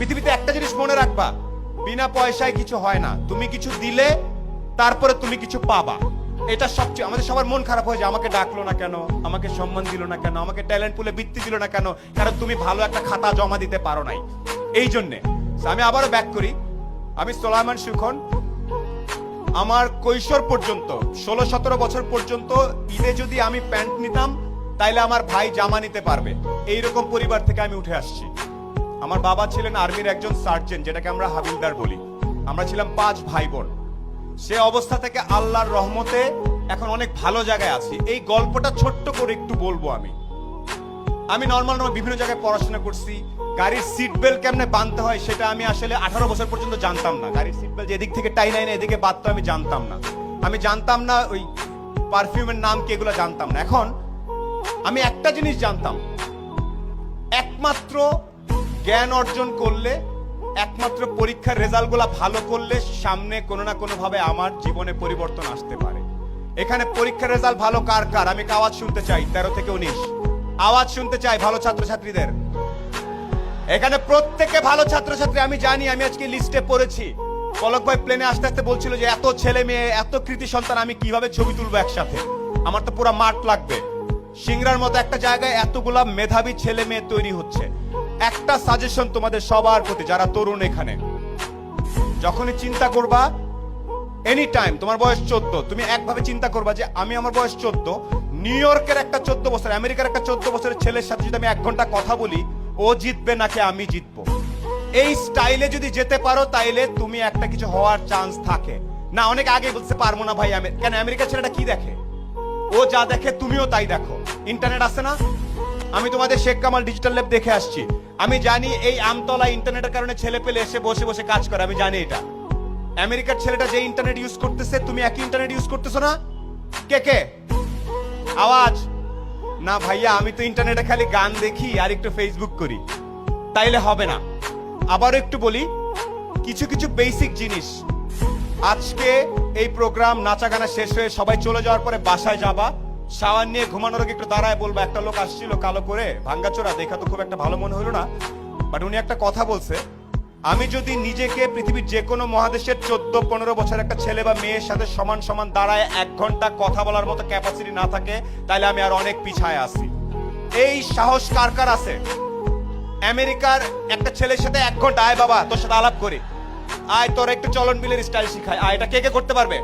পৃথিবীতে একটা জিনিস মনে রাখবা, বিনা পয়সায় কিছু হয় না। তুমি কিছু দিলে তারপরে তুমি কিছু পাবা। এটা সবচেয়ে আমাদের সবার মন খারাপ হয়ে যায়, আমাকে ডাকলো না কেন, আমাকে সম্মান দিল না কেন, আমাকে ট্যালেন্ট পুলে বৃত্তি দিল না কেন, কারণ তুমি ভালো একটা খাতা জমা দিতে পারো নাই। এই জন্যে আমি আবারও ব্যাক করি, আমি সোলায়মান সুখন। আমার কৈশোর পর্যন্ত 16-17 বছর পর্যন্ত ঈদে যদি আমি প্যান্ট নিতাম তাইলে আমার ভাই জামা নিতে পারবে, এইরকম পরিবার থেকে আমি উঠে আসছি। আমার বাবা ছিলেন আর্মির একজন সার্জেন্ট, যেটাকে আমরা হাবিলদার বলি। আমরা ছিলাম 5 ভাই বোন। সে অবস্থা থেকে আল্লাহর রহমতে এখন অনেক ভালো জায়গায় আছি। এই গল্পটা ছোট্ট করে একটু বলবো। আমি নর্মাল বিভিন্ন জায়গায় পড়াশোনা করছি। গাড়ির সিট বেল্ট কেমনে বাঁধতে হয় সেটা আমি আসলে 18 বছর পর্যন্ত জানতাম না। গাড়ির সিট বেল্ট এদিক থেকে টাই নাই না এদিকে বাঁধতে আমি জানতাম না। আমি জানতাম না ওই পারফিউমের নাম কি, এগুলো জানতাম না। এখন আমি একটা জিনিস জানতাম, একমাত্র জ্ঞান অর্জন করলে, একমাত্র পরীক্ষার রেজাল্টগুলো ভালো করলে সামনে কোনো না কোনো ভাবে আমার জীবনে পরিবর্তন আসতে পারে। এখানে পরীক্ষার রেজাল্ট ভালো কার কার আমি আওয়াজ শুনতে চাই। 13 থেকে 19 আওয়াজ শুনতে চাই ভালো ছাত্রছাত্রীদের। এখানে প্রত্যেকে ভালো ছাত্রছাত্রী আমি জানি। আমি আজকে লিস্টে পড়েছি, পলক ভাই প্লেনে আসতে আসতে বলছিল যে এত ছেলে মেয়ে, এত কৃতি সন্তান আমি কিভাবে ছবি তুলবো একসাথে, আমার তো পুরো মাঠ লাগবে। সিংড়ার মতো একটা জায়গায় এতগুলা মেধাবী ছেলে মেয়ে তৈরি হচ্ছে। একটা সাজেশন তোমাদের সবার প্রতি, যারা তরুণ, এখানে যখনই চিন্তা করবা, এনি টাইম, তোমার বয়স 14, তুমি একভাবে চিন্তা করবা যে আমি, আমার বয়স 14, নিউ ইয়র্কের একটা 14 বছর, আমেরিকার একটা 14 বছরের ছেলের সাথে যদি আমি 1 ঘন্টা কথা বলি, ও জিতবে নাকি আমি জিতবো। এই স্টাইলে যদি যেতে পারো তাইলে তুমি একটা কিছু হওয়ার চান্স থাকে। না, অনেক আগে বলতে পারবো না ভাই, কেন, আমেরিকার ছেলেটা কি দেখে, ও যা দেখে তুমিও তাই দেখো। ইন্টারনেট আছে না, আমি তোমাদের শেখ কামাল ডিজিটাল ল্যাব দেখে আসছি। আমি জানি এই আমতলা ইন্টারনেটের কারণে ছেলে পেলে এসে বসে বসে কাজ করে, আমি জানি এটা। আমেরিকার ছেলেটা যে ইন্টারনেট ইউজ করতেছে, তুমি একই ইন্টারনেট ইউজ করতেছো না? কে কে আওয়াজ? না ভাইয়া, আমি তো ইন্টারনেটে খালি গান দেখি আর একটু ফেসবুক করি, তাইলে হবে না। আবার একটু বলি কিছু কিছু বেসিক জিনিস। আজকে এই প্রোগ্রাম নাচা গানা শেষ হয়ে সবাই চলে যাওয়ার পরে বাসায় যাবা, শাওয়ার নিয়ে ঘুমানোর আগে একটু দাঁড়ায় বলবা, একটা লোক আসছিল কালো করে, ভাঙ্গাচোরা, দেখা তো খুব একটা ভালো মনে হলো না, বাট উনি একটা কথা বলছে, আমি যদি নিজেকে পৃথিবীর যে কোনো মহাদেশের 14-15 বছর একটা ছেলে বা মেয়ের সাথে সমান সমান দাঁড়ায় 1 ঘন্টা কথা বলার মতো ক্যাপাসিটি না থাকে, তাহলে আমি আর অনেক পিছায় আছি। এই সাহস কার কার আছে? আমেরিকার একটা ছেলের সাথে 1 ঘন্টা, আয় বাবা তোর সাথে আলাপ করি, আয় তোর একটু চলন বিলের স্টাইল শিখায়, আয়, এটা কে কে করতে পারবে?